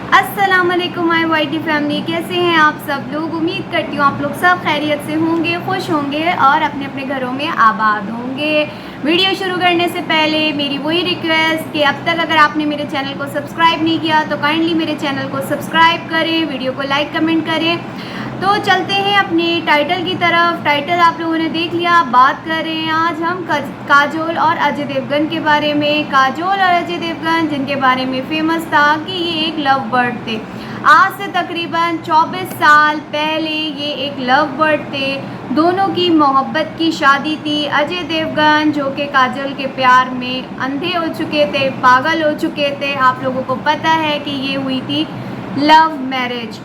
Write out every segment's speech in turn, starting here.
अस्सलाम वालेकुम my YT family, कैसे हैं आप सब लोग। उम्मीद करती हूँ आप लोग सब खैरियत से होंगे, खुश होंगे और अपने अपने घरों में आबाद होंगे। वीडियो शुरू करने से पहले मेरी वही रिक्वेस्ट कि अब तक अगर आपने मेरे चैनल को सब्सक्राइब नहीं किया तो काइंडली मेरे चैनल को सब्सक्राइब करें, वीडियो को लाइक कमेंट करें। तो चलते हैं अपनी टाइटल की तरफ। टाइटल आप लोगों ने देख लिया। बात कर रहे हैं आज हम काजोल और अजय देवगन के बारे में। काजोल और अजय देवगन जिनके बारे में फेमस था कि ये एक लव बर्ड थे। आज से तकरीबन 24 साल पहले ये एक लव बर्ड थे। दोनों की मोहब्बत की शादी थी। अजय देवगन जो कि काजोल के प्यार में अंधे हो चुके थे, पागल हो चुके थे। आप लोगों को पता है कि ये हुई थी लव मैरिज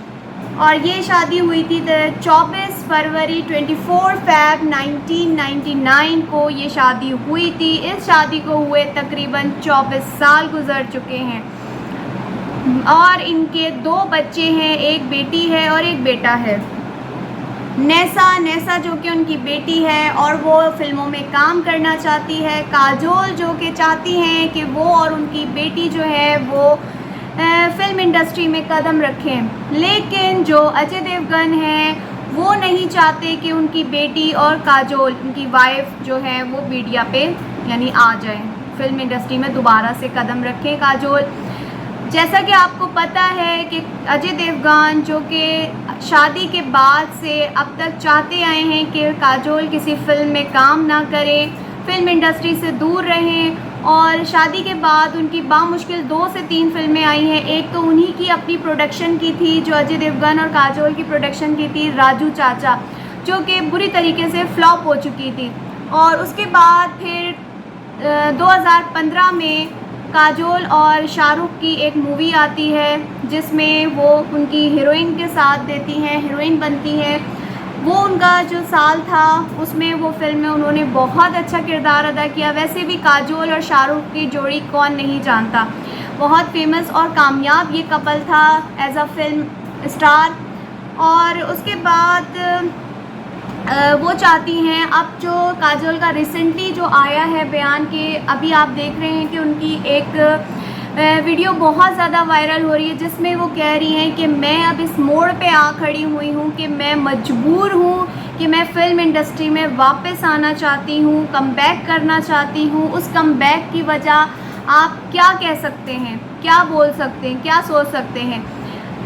और ये शादी हुई थी 24 फरवरी 24 फ़रवरी 1999 को ये शादी हुई थी। इस शादी को हुए तकरीबन 24 साल गुजर चुके हैं और इनके 2 बच्चे हैं, एक बेटी है और एक बेटा है। नेसा जो कि उनकी बेटी है और वो फिल्मों में काम करना चाहती है। काजोल जो कि चाहती हैं कि वो और उनकी बेटी जो है वो फिल्म इंडस्ट्री में कदम रखें, लेकिन जो अजय देवगन हैं वो नहीं चाहते कि उनकी बेटी और काजोल उनकी वाइफ जो है वो मीडिया पे यानी आ जाए, फिल्म इंडस्ट्री में दोबारा से कदम रखें काजोल। जैसा कि आपको पता है कि अजय देवगन जो कि शादी के बाद से अब तक चाहते आए हैं कि काजोल किसी फिल्म में काम ना करें, फिल्म इंडस्ट्री से दूर रहें। और शादी के बाद उनकी बामुश्किल 2 से 3 फिल्में आई हैं। एक तो उन्हीं की अपनी प्रोडक्शन की थी, जो अजय देवगन और काजोल की प्रोडक्शन की थी, राजू चाचा, जो कि बुरी तरीके से फ्लॉप हो चुकी थी। और उसके बाद फिर 2015 में काजोल और शाहरुख की एक मूवी आती है जिसमें वो उनकी हीरोइन के साथ देती हैं, हीरोइन बनती हैं। वो उनका जो साल था उसमें वो फिल्म में उन्होंने बहुत अच्छा किरदार अदा किया। वैसे भी काजोल और शाहरुख की जोड़ी कौन नहीं जानता, बहुत फेमस और कामयाब ये कपल था एज अ फिल्म स्टार। और उसके बाद वो चाहती हैं, अब जो काजोल का रिसेंटली जो आया है बयान कि अभी आप देख रहे हैं कि उनकी एक वीडियो बहुत ज़्यादा वायरल हो रही है जिसमें वो कह रही हैं कि मैं अब इस मोड़ पे आ खड़ी हुई हूँ कि मैं मजबूर हूँ कि मैं फ़िल्म इंडस्ट्री में वापस आना चाहती हूँ, कमबैक करना चाहती हूँ। उस कमबैक की वजह आप क्या कह सकते हैं, क्या बोल सकते हैं, क्या सोच सकते हैं।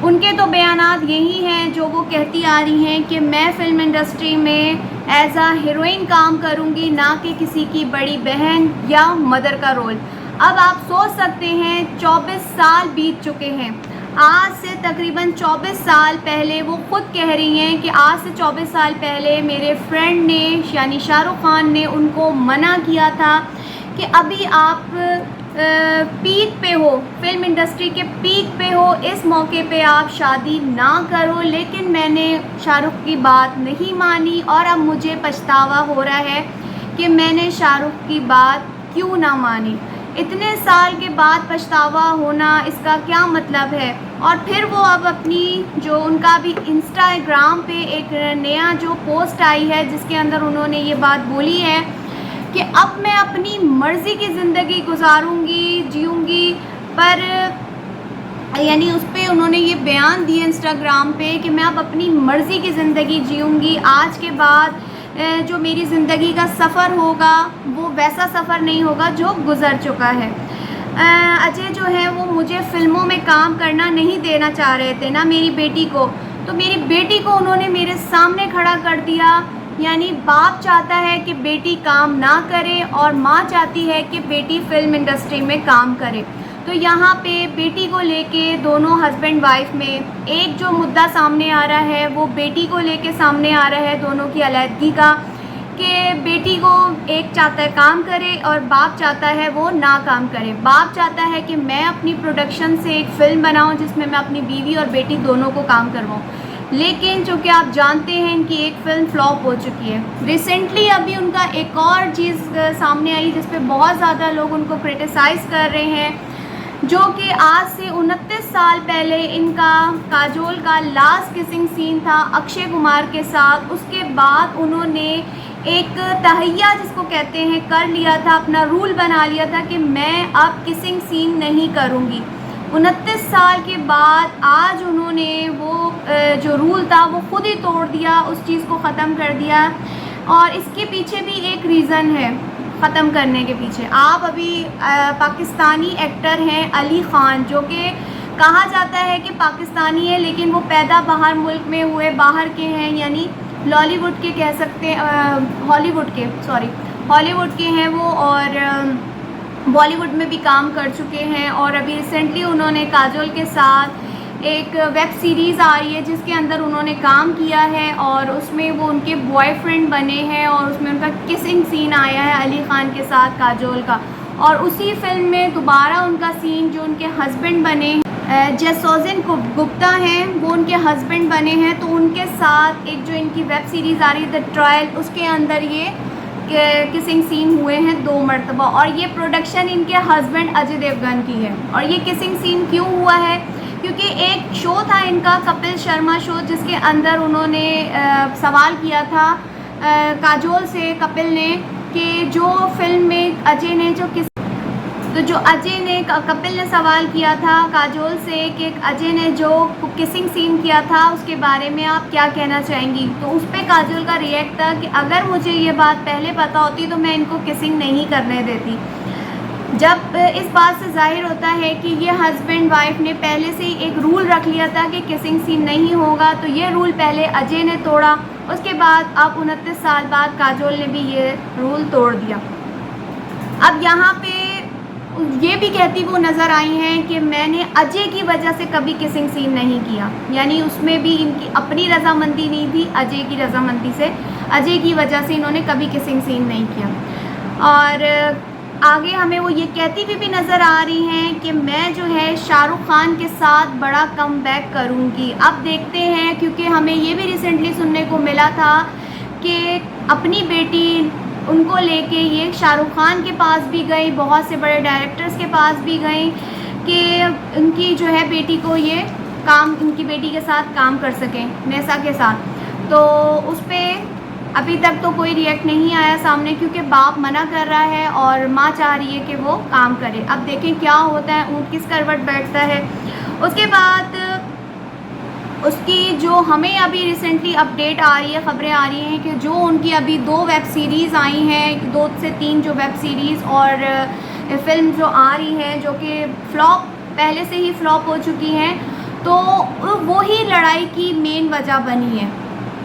उनके तो बयानात यही हैं जो वो कहती आ रही हैं कि मैं फ़िल्म इंडस्ट्री में एज आ हीरोइन काम करूँगी, ना कि किसी की बड़ी बहन या मदर का रोल। अब आप सोच सकते हैं 24 साल बीत चुके हैं। आज से तकरीबन 24 साल पहले वो ख़ुद कह रही हैं कि आज से 24 साल पहले मेरे फ्रेंड ने यानी शाहरुख खान ने उनको मना किया था कि अभी आप पीक पे हो, फिल्म इंडस्ट्री के पीक पे हो, इस मौके पे आप शादी ना करो। लेकिन मैंने शाहरुख की बात नहीं मानी और अब मुझे पछतावा हो रहा है कि मैंने शाहरुख की बात क्यों ना मानी। इतने साल के बाद पछतावा होना, इसका क्या मतलब है। और फिर वो अब अपनी जो उनका भी इंस्टाग्राम पे एक नया जो पोस्ट आई है जिसके अंदर उन्होंने ये बात बोली है कि अब मैं अपनी मर्ज़ी की ज़िंदगी गुजारूंगी, जीऊँगी। पर यानी उस पर उन्होंने ये बयान दिया इंस्टाग्राम पे कि मैं अब अपनी मर्ज़ी की ज़िंदगी जीऊँगी। आज के बाद जो मेरी ज़िंदगी का सफ़र होगा वो वैसा सफ़र नहीं होगा जो गुज़र चुका है। अजय जो है वो मुझे फ़िल्मों में काम करना नहीं देना चाह रहे थे, ना मेरी बेटी को। तो मेरी बेटी को उन्होंने मेरे सामने खड़ा कर दिया। यानी बाप चाहता है कि बेटी काम ना करे और माँ चाहती है कि बेटी फ़िल्म इंडस्ट्री में काम करे। तो यहाँ पे बेटी को लेके दोनों हस्बैंड वाइफ में एक जो मुद्दा सामने आ रहा है वो बेटी को लेके सामने आ रहा है, दोनों की अलहदगी का, कि बेटी को एक चाहता है काम करे और बाप चाहता है वो ना काम करे। बाप चाहता है कि मैं अपनी प्रोडक्शन से एक फ़िल्म बनाऊं जिसमें मैं अपनी बीवी और बेटी दोनों को काम करवाऊं, लेकिन चूँकि आप जानते हैं इनकी एक फ़िल्म फ्लॉप हो चुकी है। रिसेंटली अभी उनका एक और चीज़ सामने आई जिस पे बहुत ज़्यादा लोग उनको क्रिटिसाइज़ कर रहे हैं, जो कि आज से 29 साल पहले इनका काजोल का लास्ट किसिंग सीन था अक्षय कुमार के साथ। उसके बाद उन्होंने एक तहैया जिसको कहते हैं कर लिया था, अपना रूल बना लिया था कि मैं अब किसिंग सीन नहीं करूँगी। 29 साल के बाद आज उन्होंने वो जो रूल था वो खुद ही तोड़ दिया, उस चीज़ को ख़त्म कर दिया। और इसके पीछे भी एक रीज़न है ख़त्म करने के पीछे। आप अभी पाकिस्तानी एक्टर हैं अली ख़ान, जो कि कहा जाता है कि पाकिस्तानी है लेकिन वो पैदा बाहर मुल्क में हुए, बाहर के हैं, यानी लॉलीवुड के कह सकते हैं, हॉलीवुड के हैं वो, और बॉलीवुड में भी काम कर चुके हैं। और अभी रिसेंटली उन्होंने काजोल के साथ एक वेब सीरीज़ आ रही है जिसके अंदर उन्होंने काम किया है और उसमें वो उनके बॉयफ्रेंड बने हैं और उसमें उनका किसिंग सीन आया है अली ख़ान के साथ काजोल का। और उसी फिल्म में दोबारा उनका सीन, जो उनके हस्बैंड बने हैं जैसोजिन गुप्ता हैं, वो उनके हस्बैंड बने हैं, तो उनके साथ एक जो इनकी वेब सीरीज़ आ रही है द ट्रायल, उसके अंदर ये किसिंग सीन हुए हैं 2 मरतबा। और ये प्रोडक्शन इनके हस्बैंड अजय देवगन की है। और ये किसिंग सीन क्यों हुआ है? क्योंकि एक शो था इनका, कपिल शर्मा शो, जिसके अंदर उन्होंने सवाल किया था काजोल से, कपिल ने, कि जो फिल्म में अजय ने कपिल ने सवाल किया था काजोल से कि अजय ने जो किसिंग सीन किया था उसके बारे में आप क्या कहना चाहेंगी। तो उस पर काजोल का रिएक्ट था कि अगर मुझे ये बात पहले पता होती तो मैं इनको किसिंग नहीं करने देती। जब इस बात से जाहिर होता है कि ये हस्बैंड वाइफ ने पहले से ही एक रूल रख लिया था कि किसिंग सीन नहीं होगा, तो ये रूल पहले अजय ने तोड़ा, उसके बाद अब 29 साल बाद काजोल ने भी ये रूल तोड़ दिया। अब यहाँ पे ये भी कहती वो नज़र आई हैं कि मैंने अजय की वजह से कभी किसिंग सीन नहीं किया, यानी उसमें भी इनकी अपनी रजामंदी नहीं थी, अजय की रजामंदी से, अजय की वजह से इन्होंने कभी किसिंग सीन नहीं किया। और आगे हमें वो ये कहती भी नज़र आ रही हैं कि मैं जो है शाहरुख खान के साथ बड़ा कमबैक करूँगी। अब देखते हैं, क्योंकि हमें ये भी रिसेंटली सुनने को मिला था कि अपनी बेटी उनको लेके ये शाहरुख खान के पास भी गई, बहुत से बड़े डायरेक्टर्स के पास भी गई कि उनकी जो है बेटी को ये काम, उनकी बेटी के साथ काम कर सकें, नेसा के साथ। तो उस पर अभी तक तो कोई रिएक्ट नहीं आया सामने, क्योंकि बाप मना कर रहा है और माँ चाह रही है कि वो काम करे। अब देखें क्या होता है, ऊँट किस करवट बैठता है। उसके बाद उसकी जो हमें अभी रिसेंटली अपडेट आ रही है, ख़बरें आ रही हैं कि जो उनकी अभी 2 वेब सीरीज़ आई हैं, 2 से 3 जो वेब सीरीज़ और फिल्म जो आ रही है, जो कि फ्लॉप, पहले से ही फ्लॉप हो चुकी हैं, तो वो ही लड़ाई की मेन वजह बनी है।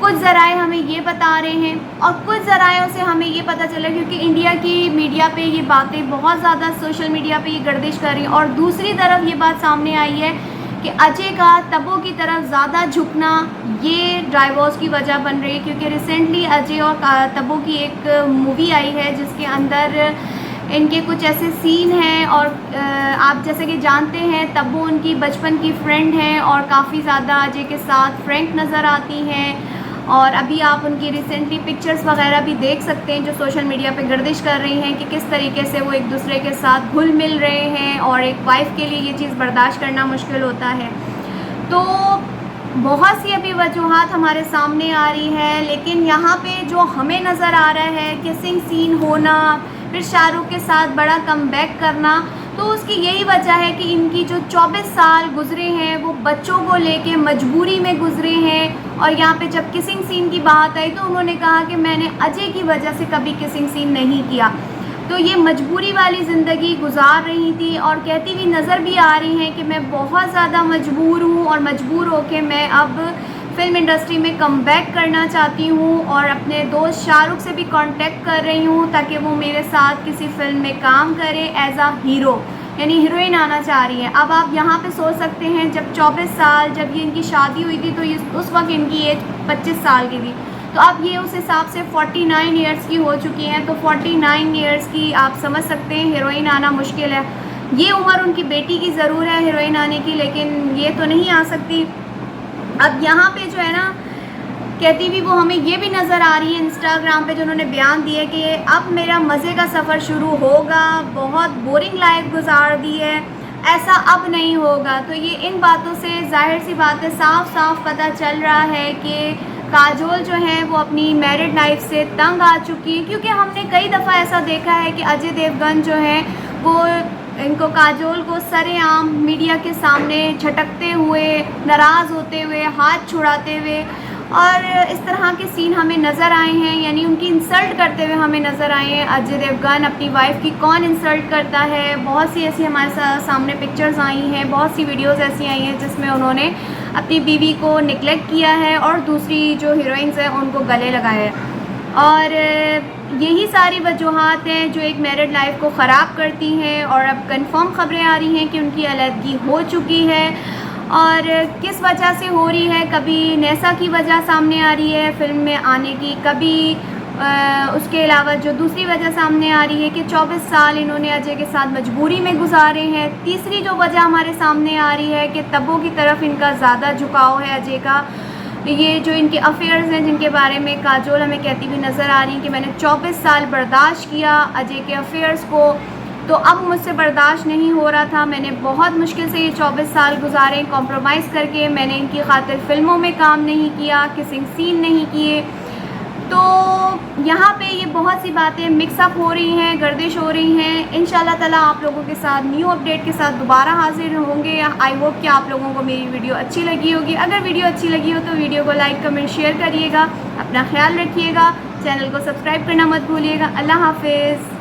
कुछ ज़राए हमें ये बता रहे हैं और कुछ ज़रायों से हमें ये पता चला, क्योंकि इंडिया की मीडिया पे ये बातें बहुत ज़्यादा सोशल मीडिया पे ये गर्दिश कर रही हैं। और दूसरी तरफ ये बात सामने आई है कि अजय का तब्बू की तरफ ज़्यादा झुकना ये डाइवोर्स की वजह बन रही है, क्योंकि रिसेंटली अजय और तब्बू की एक मूवी आई है जिसके अंदर इनके कुछ ऐसे सीन हैं। और आप जैसे कि जानते हैं तब्बू उनकी बचपन की फ्रेंड हैं और काफ़ी ज़्यादा अजय के साथ फ्रैंक नज़र आती हैं। और अभी आप उनकी रिसेंटली पिक्चर्स वगैरह भी देख सकते हैं जो सोशल मीडिया पे गर्दिश कर रही हैं कि किस तरीके से वो एक दूसरे के साथ घुल मिल रहे हैं, और एक वाइफ़ के लिए ये चीज़ बर्दाश्त करना मुश्किल होता है। तो बहुत सी अभी वजूहात हमारे सामने आ रही है, लेकिन यहाँ पे जो हमें नज़र आ रहा है किसिंग सीन होना, फिर शाहरुख के साथ बड़ा कमबैक करना, तो उसकी यही वजह है कि इनकी जो 24 साल गुजरे हैं वो बच्चों को लेके मजबूरी में गुजरे हैं। और यहाँ पे जब किसिंग सीन की बात आई तो उन्होंने कहा कि मैंने अजय की वजह से कभी किसिंग सीन नहीं किया। तो ये मजबूरी वाली ज़िंदगी गुजार रही थी और कहती हुई नज़र भी आ रही हैं कि मैं बहुत ज़्यादा मजबूर हूँ और मजबूर होकर मैं अब फ़िल्म इंडस्ट्री में कमबैक करना चाहती हूँ और अपने दोस्त शाहरुख से भी कांटेक्ट कर रही हूँ ताकि वो मेरे साथ किसी फ़िल्म में काम करे एज आ हीरो, यानी हीरोइन आना चाह रही है। अब आप यहाँ पे सोच सकते हैं जब 24 साल जब ये इनकी शादी हुई थी तो उस वक्त इनकी एज 25 साल की थी, तो अब ये उस हिसाब से 49 ईयर्स की हो चुकी हैं। तो 49 ईयर्स की आप समझ सकते हैं हीरोइन आना मुश्किल है। ये उम्र उनकी बेटी की ज़रूर है हीरोइन आने की, लेकिन ये तो नहीं आ सकती। अब यहाँ पे जो है ना कहती भी वो हमें ये भी नज़र आ रही है इंस्टाग्राम पे जो उन्होंने बयान दिया कि अब मेरा मज़े का सफ़र शुरू होगा, बहुत बोरिंग लाइफ गुजार दी है, ऐसा अब नहीं होगा। तो ये इन बातों से जाहिर सी बात है साफ साफ पता चल रहा है कि काजोल जो है वो अपनी मैरिड लाइफ से तंग आ चुकी है, क्योंकि हमने कई दफ़ा ऐसा देखा है कि अजय देवगन जो है वो इनको काजोल को सरेआम मीडिया के सामने झटकते हुए, नाराज़ होते हुए, हाथ छुड़ाते हुए और इस तरह के सीन हमें नज़र आए हैं, यानी उनकी इंसल्ट करते हुए हमें नज़र आए हैं। अजय देवगन अपनी वाइफ की कौन इंसल्ट करता है, बहुत सी ऐसी हमारे सामने पिक्चर्स आई हैं, बहुत सी वीडियोस ऐसी आई हैं जिसमें उन्होंने अपनी बीवी को निगलेक्ट किया है और दूसरी जो हीरोइंस हैं उनको गले लगाया है। और यही सारी वजूहात हैं जो एक मैरिड लाइफ को ख़राब करती हैं और अब कंफर्म ख़बरें आ रही हैं कि उनकी अलहदगी हो चुकी है। और किस वजह से हो रही है, कभी नेसा की वजह सामने आ रही है फ़िल्म में आने की, कभी उसके अलावा जो दूसरी वजह सामने आ रही है कि 24 साल इन्होंने अजय के साथ मजबूरी में गुजारे हैं। तीसरी जो वजह हमारे सामने आ रही है कि तब्बों की तरफ इनका ज़्यादा झुकाव है अजय का। ये जो इनके अफेयर्स हैं जिनके बारे में काजोल हमें कहती हुई नज़र आ रही है कि मैंने 24 साल बर्दाश्त किया अजय के अफेयर्स को, तो अब मुझसे बर्दाश्त नहीं हो रहा था। मैंने बहुत मुश्किल से ये 24 साल गुजारे कॉम्प्रोमाइज़ करके। मैंने इनकी खातिर फ़िल्मों में काम नहीं किया, किसिंग सीन नहीं किए। तो यहाँ पे ये बहुत सी बातें मिक्सअप हो रही हैं, गर्दिश हो रही हैं। इंशाल्लाह ताला आप लोगों के साथ न्यू अपडेट के साथ दोबारा हाजिर होंगे। आई होप कि आप लोगों को मेरी वीडियो अच्छी लगी होगी। अगर वीडियो अच्छी लगी हो तो वीडियो को लाइक, कमेंट, शेयर करिएगा। अपना ख्याल रखिएगा। चैनल को सब्सक्राइब करना मत भूलिएगा। अल्लाह हाफिज़।